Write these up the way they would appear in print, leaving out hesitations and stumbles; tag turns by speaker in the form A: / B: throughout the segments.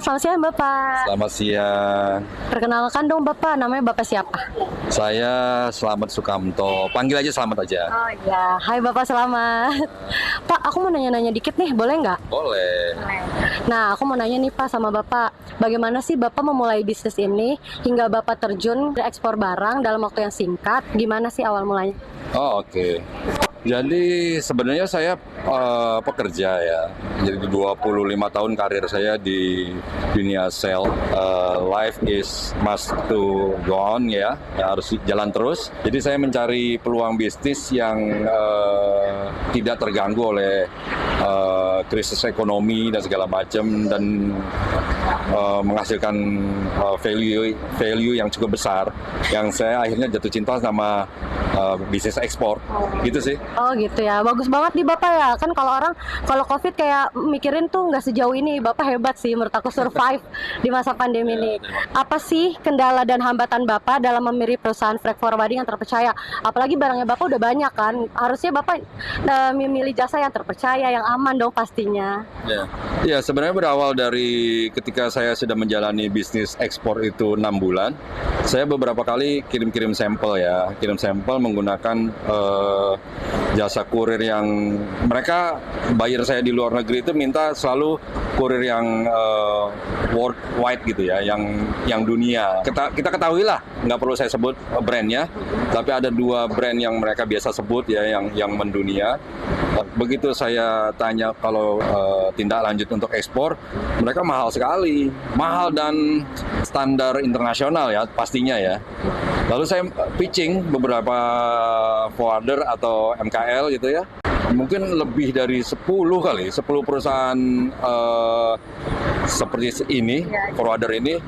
A: selamat siang Bapak.
B: Selamat siang,
A: Perkenalkan dong Bapak, namanya Bapak siapa?
B: saya Slamet Sukamto. Panggil aja Slamet aja.
A: Oh iya, hai Bapak selamat. Pak, aku mau nanya-nanya dikit nih, boleh nggak?
B: Boleh.
A: Nah, aku mau nanya nih Pak sama Bapak, bagaimana sih Bapak memulai bisnis ini hingga Bapak terjun ke ekspor barang dalam waktu yang singkat? Gimana sih awal mulanya?
B: Oh, oke. Jadi sebenarnya saya pekerja ya. Jadi 25 tahun karir saya di dunia sales. Life is must to go on ya. Harus jalan terus. Jadi saya mencari peluang bisnis yang tidak terganggu oleh krisis ekonomi dan segala macam, dan menghasilkan value yang cukup besar, yang saya akhirnya jatuh cinta sama bisnis ekspor gitu sih.
A: Oh gitu ya, bagus banget nih Bapak ya. Kan kalau COVID kayak mikirin tuh nggak sejauh ini. Bapak hebat sih menurut aku survive di masa pandemi ini. Apa sih kendala dan hambatan Bapak dalam memilih perusahaan freight forwarding yang terpercaya? Apalagi barangnya Bapak udah banyak kan. Harusnya Bapak memilih jasa yang terpercaya, yang aman dong pastinya.
B: Ya, sebenarnya berawal dari ketika saya sudah menjalani bisnis ekspor itu 6 bulan, saya beberapa kali kirim sampel ya, kirim sampel menggunakan jasa kurir yang mereka buyer saya di luar negeri itu minta selalu kurir yang worldwide gitu ya, yang dunia. Kita ketahui lah, nggak perlu saya sebut brandnya, tapi ada 2 brand yang mereka biasa sebut ya, yang mendunia. Begitu saya tanya kalau tindak lanjut untuk ekspor, mereka mahal sekali, mahal dan standar internasional ya pastinya ya. Lalu saya pitching beberapa forwarder atau MKL gitu ya, mungkin lebih dari 10 perusahaan seperti ini, forwarder ini,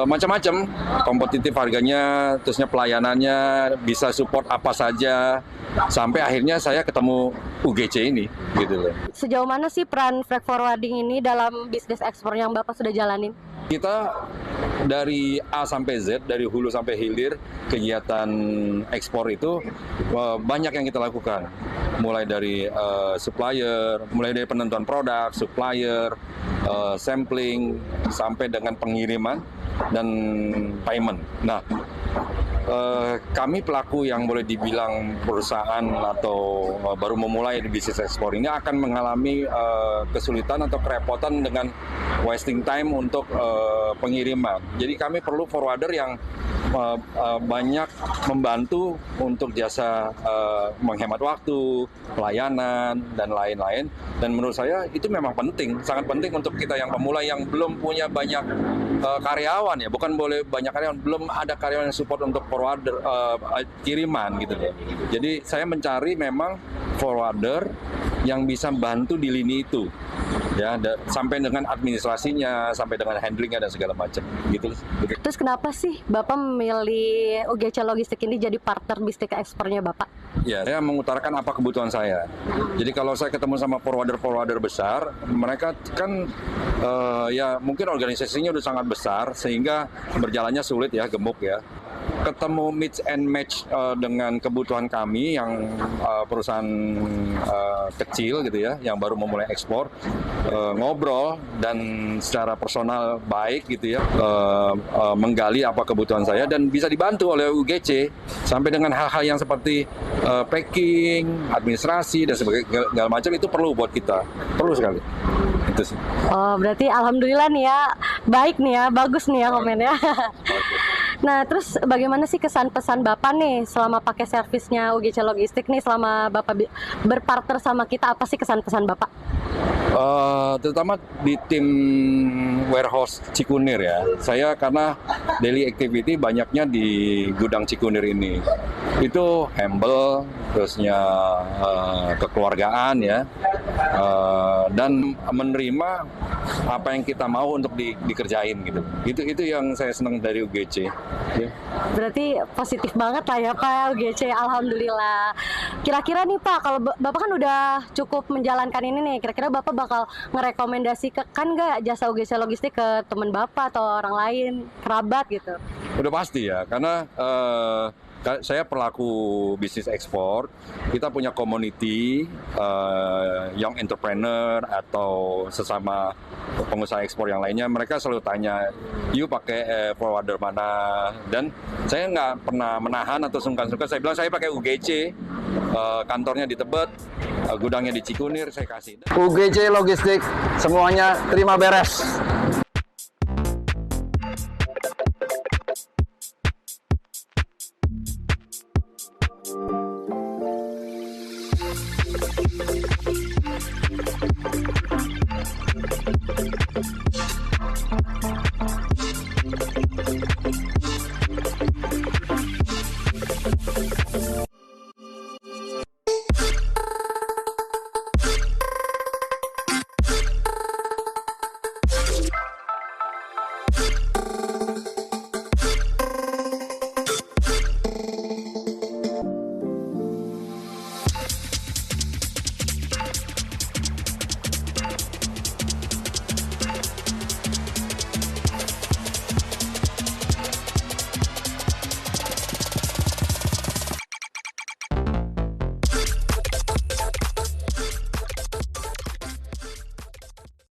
B: macam-macam, kompetitif harganya, terusnya pelayanannya, bisa support apa saja, sampai akhirnya saya ketemu UGC ini, gitu loh.
A: Sejauh mana sih peran freight forwarding ini dalam bisnis ekspor yang Bapak sudah jalanin?
B: Kita dari A sampai Z, dari hulu sampai hilir, kegiatan ekspor itu banyak yang kita lakukan. Mulai dari supplier, mulai dari penentuan produk, supplier, sampling, sampai dengan pengiriman dan payment. Nah, kami pelaku yang boleh dibilang perusahaan atau baru memulai di bisnis ekspor ini akan mengalami kesulitan atau kerepotan dengan wasting time untuk pengiriman. Jadi kami perlu forwarder yang banyak membantu untuk jasa menghemat waktu, pelayanan, dan lain-lain. Dan menurut saya itu memang penting, sangat penting untuk kita yang pemula yang belum punya banyak karyawan ya, bukan boleh banyak karyawan, belum ada karyawan yang support untuk forwarder kiriman gitu loh. Jadi saya mencari memang forwarder yang bisa bantu di lini itu ya, sampai dengan administrasinya, sampai dengan handlingnya dan segala macam gitu.
A: Terus kenapa sih Bapak memilih UGC Logistik ini jadi partner bisnis ekspornya Bapak?
B: Ya, saya mengutarakan apa kebutuhan saya. Jadi kalau saya ketemu sama forwarder besar, mereka kan ya mungkin organisasinya udah sangat besar sehingga berjalannya sulit ya, gemuk ya. Ketemu mix and match dengan kebutuhan kami yang perusahaan kecil gitu ya, yang baru memulai ekspor, ngobrol dan secara personal baik gitu ya, menggali apa kebutuhan saya dan bisa dibantu oleh UGC sampai dengan hal-hal yang seperti packing, administrasi dan segala macam, itu perlu buat kita, perlu sekali. Itu sih.
A: Oh, berarti alhamdulillah nih ya, baik nih ya, bagus nih ya komennya. Nah, terus bagaimana sih kesan pesan Bapak nih selama pakai servisnya UGC Logistik nih, selama Bapak berpartner sama kita, apa sih kesan pesan Bapak?
B: Terutama di tim warehouse Cikunir ya. Saya karena daily activity banyaknya di gudang Cikunir ini. Itu humble, terusnya kekeluargaan ya, dan menerima apa yang kita mau untuk dikerjain gitu. Itu yang saya senang dari UGC. Ya.
A: Berarti positif banget lah ya Pak UGC, alhamdulillah. Kira-kira nih Pak, kalau Bapak kan udah cukup menjalankan ini nih, kira-kira Bapak bakal ngerekomendasikan nggak jasa UGC Logistik ke teman Bapak atau orang lain, kerabat gitu?
B: Udah pasti ya, karena saya pelaku bisnis ekspor, kita punya community young entrepreneur atau sesama pengusaha ekspor yang lainnya, mereka selalu tanya, "You pakai forwarder mana?" Dan saya nggak pernah menahan atau sungkan-sungkan. Saya bilang saya pakai UGC, kantornya di Tebet, gudangnya di Cikunir, saya kasih.
C: UGC Logistik semuanya terima beres.